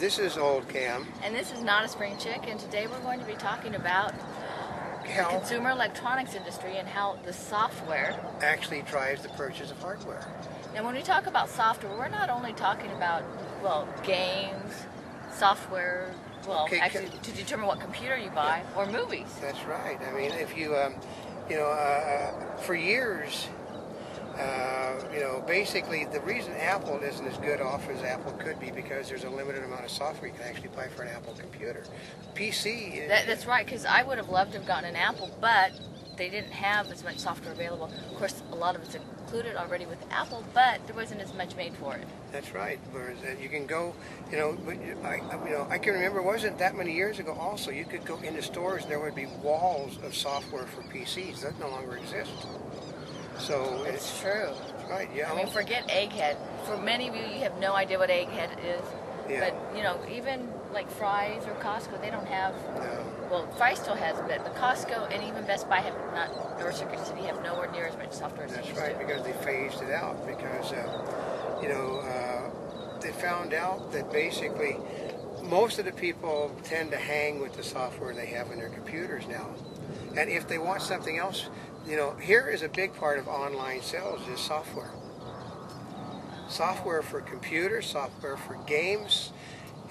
This is Oldecam. And this is Notaspringchick, and today we're going to be talking about the consumer electronics industry and how the software actually drives the purchase of hardware. And when we talk about software, we're not only talking about, well, games, software, well, Okay, actually to determine what computer you buy, or movies. That's right. I mean, if you, for years, basically the reason Apple isn't as good off as Apple could be because there's a limited amount of software you can actually buy for an Apple computer. PC. That's right, because I would have loved to have gotten an Apple, but they didn't have as much software available. Of course, a lot of it's included already with Apple, but there wasn't as much made for it. That's right. Whereas you can go, I can remember it wasn't that many years ago. Also, you could go into stores and there would be walls of software for PCs that no longer exist. So it's true. Right. Yeah. I mean, forget Egghead. For many of you, you have no idea what Egghead is. Yeah. But even like Fry's or Costco, they don't have. No. Well, Fry's still has a bit, but Costco and even Best Buy have not, or Circuit City have nowhere near as much software as they used to. That's right, because they phased it out. Because they found out that basically most of the people tend to hang with the software they have in their computers now, and if they want something else, here is a big part of online sales is software. Software for computers, software for games,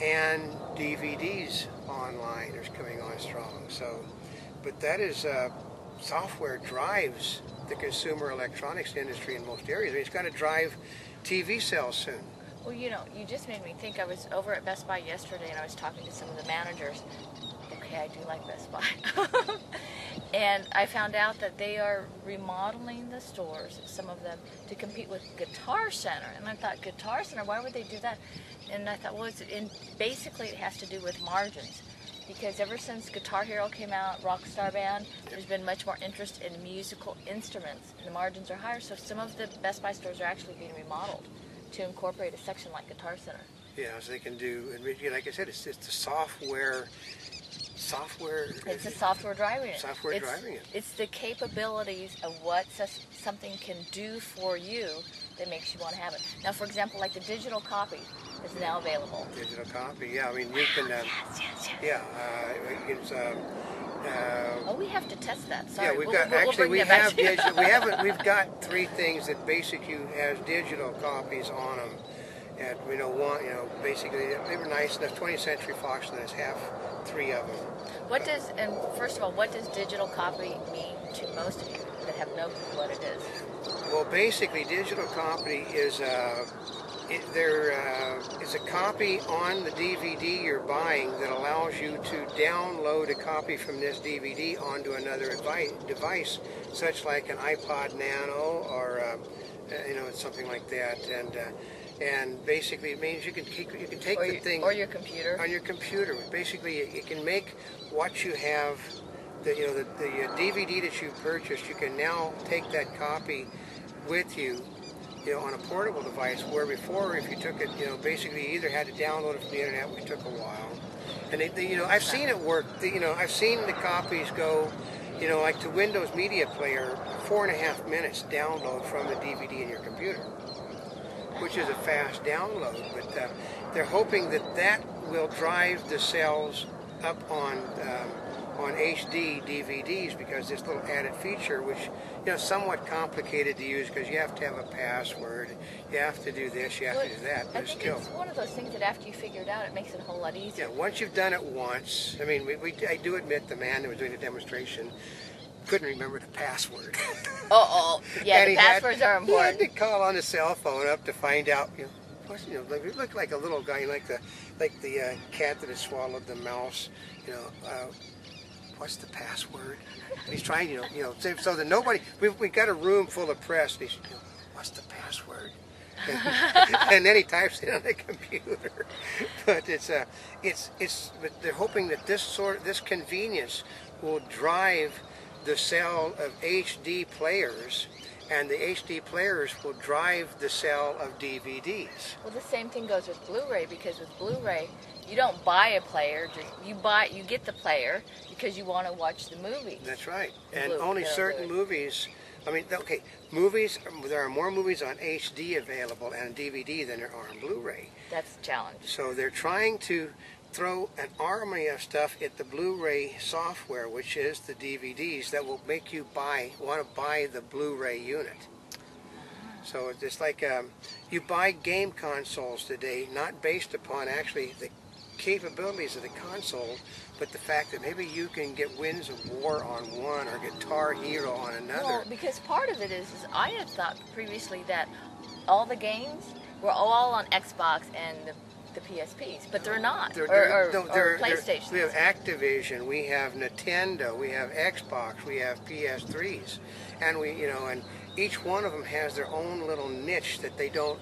and DVDs online is coming on strong. So, but that is software drives the consumer electronics industry in most areas. I mean, it's going to drive TV sales soon. Well, you just made me think. I was over at Best Buy yesterday, and I was talking to some of the managers. Okay, I do like Best Buy. And I found out that they are remodeling the stores, some of them, to compete with Guitar Center. And I thought, Guitar Center, why would they do that? And I thought, well, basically it has to do with margins. Because ever since Guitar Hero came out, Rockstar Band, there's been much more interest in musical instruments. And the margins are higher, so some of the Best Buy stores are actually being remodeled to incorporate a section like Guitar Center. Yeah, so they can do, like I said, it's the software. It's the software driving it. Software driving it. It's the capabilities of what something can do for you that makes you want to have it. Now, for example, like the digital copy is now available. Digital copy, yeah. I mean, you can. Yes. Yeah, it's. Oh, we have to test that. Sorry. Yeah, we've got we've got 3 things that basically has digital copies on them. And basically they were nice enough. 20th Century Fox and has 3 of them. First of all, what does digital copy mean to most of you that have no clue what it is? Well, basically, digital copy is is a copy on the DVD you're buying that allows you to download a copy from this DVD onto another device, such like an iPod Nano or something like that, and basically it means you can take the thing or your computer on your computer. Basically, it can make what you have, the DVD that you purchased. You can now take that copy with you, on a portable device. Where before, if you took it, basically you either had to download it from the internet, which took a while. And I've seen it work. I've seen the copies go, like to Windows Media Player, 4.5 minutes download from the DVD in your computer, which is a fast download, but they're hoping that will drive the sales up on HD DVDs, because this little added feature, which somewhat complicated to use because you have to have a password, you have to do this, you have to do that. But I think it's one of those things that after you figure it out, it makes it a whole lot easier. Yeah, once you've done it once. I mean, I do admit the man that was doing the demonstration couldn't remember the password. Yeah, the passwords are important. He had to call on the cell phone up to find out. He looked like a little guy, like the cat that had swallowed the mouse. What's the password? And he's trying, so that nobody. We got a room full of press. And he's, what's the password? And then he types it on the computer. But but they're hoping that this convenience will drive the sale of HD players, and the HD players will drive the sale of DVDs. Well, the same thing goes with Blu-ray, because with Blu-ray, you don't buy a player, you get the player because you want to watch the movie. That's right. And only certain movies I mean, okay, movies, there are more movies on HD available and DVD than there are on Blu-ray. That's a challenge. So they're trying to throw an army of stuff at the Blu-ray software, which is the DVDs, that will make you want to buy the Blu-ray unit. So it's just like you buy game consoles today, not based upon actually the capabilities of the console, but the fact that maybe you can get Winds of War on one or Guitar Hero on another. Well, because part of it is I had thought previously that all the games were all on Xbox and the PSPs, but they're not, or PlayStation. We have Activision, we have Nintendo, we have Xbox, we have PS3s, and and each one of them has their own little niche that they don't,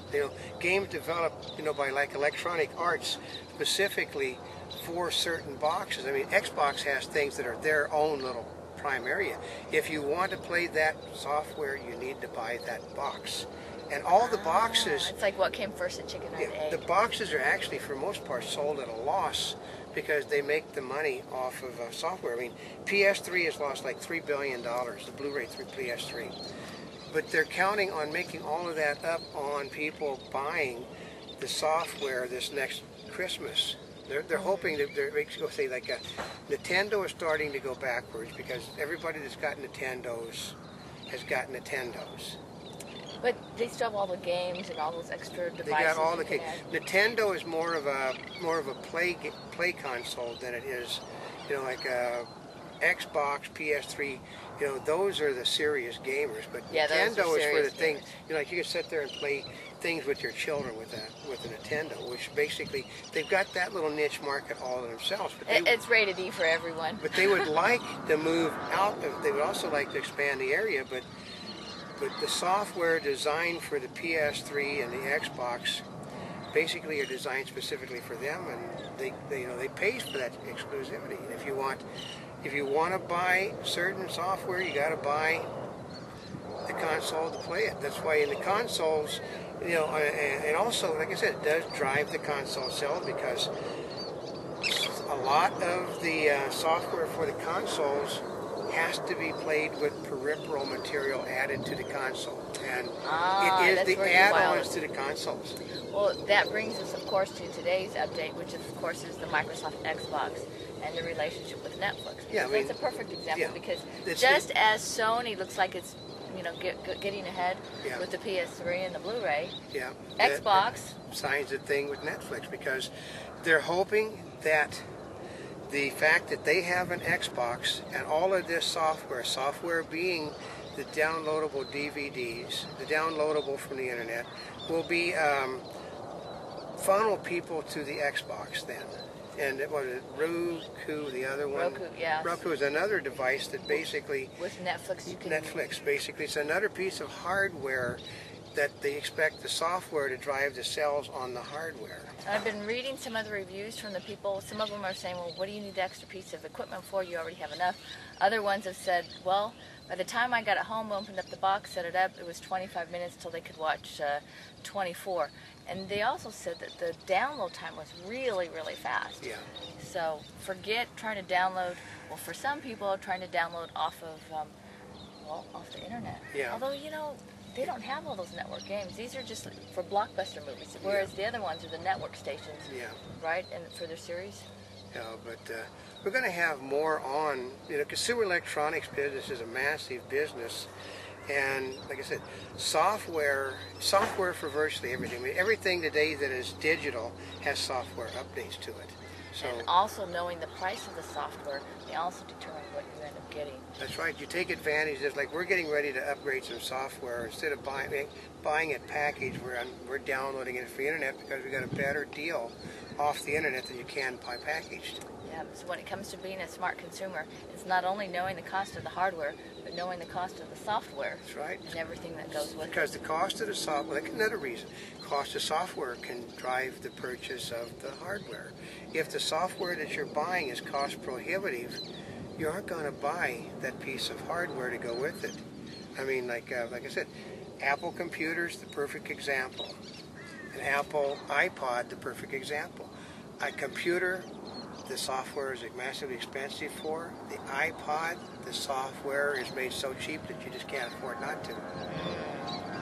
games developed, by like Electronic Arts specifically for certain boxes. I mean, Xbox has things that are their own little prime area. If you want to play that software, you need to buy that box. And all the boxes... It's like what came first, the chicken or the egg? The boxes are actually, for most part, sold at a loss because they make the money off of software. I mean, PS3 has lost like $3 billion, the Blu-ray PS3. But they're counting on making all of that up on people buying the software this next Christmas. They're hoping that say like Nintendo is starting to go backwards because everybody that's got Nintendos has got Nintendos. But they still have all the games and all those extra devices. They got all the games. Nintendo is more of a play console than it is, like Xbox, PS3. Those are the serious gamers. But yeah, Nintendo is for the thing. gamers. Like you can sit there and play things with your children with a Nintendo, which basically they've got that little niche market all to themselves. But it's rated E for everyone. But they would like to move out of. They would also like to expand the area, but the software designed for the PS3 and the Xbox basically are designed specifically for them, and they pay for that exclusivity. And if you want to buy certain software, you got to buy the console to play it. That's why in the consoles, and also, like I said, it does drive the console sales because a lot of the software for the consoles has to be played with peripheral material added to the console, and it is the add-ons to the consoles. Well, that brings us, of course, to today's update, which of course is the Microsoft Xbox and the relationship with Netflix. Yeah, I mean, that's a perfect example because as Sony looks like it's getting ahead with the PS3 and the Blu-ray. Yeah, Xbox signs a thing with Netflix because they're hoping that the fact that they have an Xbox and all of this software being the downloadable DVDs, the downloadable from the internet, will be funnel people to the Xbox then. And what is it, Roku, the other one? Roku, yeah. Roku is another device that basically... With Netflix, you can... Netflix, basically. It's another piece of hardware that they expect the software to drive the sales on the hardware. I've been reading some of the reviews from the people. Some of them are saying, well, what do you need the extra piece of equipment for? You already have enough. Other ones have said, well, by the time I got it home, opened up the box, set it up, it was 25 minutes till they could watch 24. And they also said that the download time was really, really fast. Yeah. So forget trying to download, well, for some people, trying to download off of, off the internet. Yeah. Although, they don't have all those network games. These are just for blockbuster movies, whereas the other ones are the network stations, right, and for their series. Yeah, but we're going to have more on, consumer electronics business is a massive business, and like I said, software for virtually everything. I mean, everything today that is digital has software updates to it. So, and also knowing the price of the software, they also determine what you end up getting. That's right. You take advantage of, like, we're getting ready to upgrade some software. Instead of buying it packaged, we're downloading it for the internet because we got a better deal off the internet than you can buy packaged. Yeah, so when it comes to being a smart consumer, it's not only knowing the cost of the hardware, but knowing the cost of the software. That's right. And everything that goes with it. Because the cost of the software, like another reason, cost of software can drive the purchase of the hardware. If the software that you're buying is cost prohibitive, you aren't going to buy that piece of hardware to go with it. I mean, like I said, Apple computers, the perfect example. An Apple iPod, the perfect example. A computer the software is massively expensive for. The iPod, the software is made so cheap that you just can't afford not to.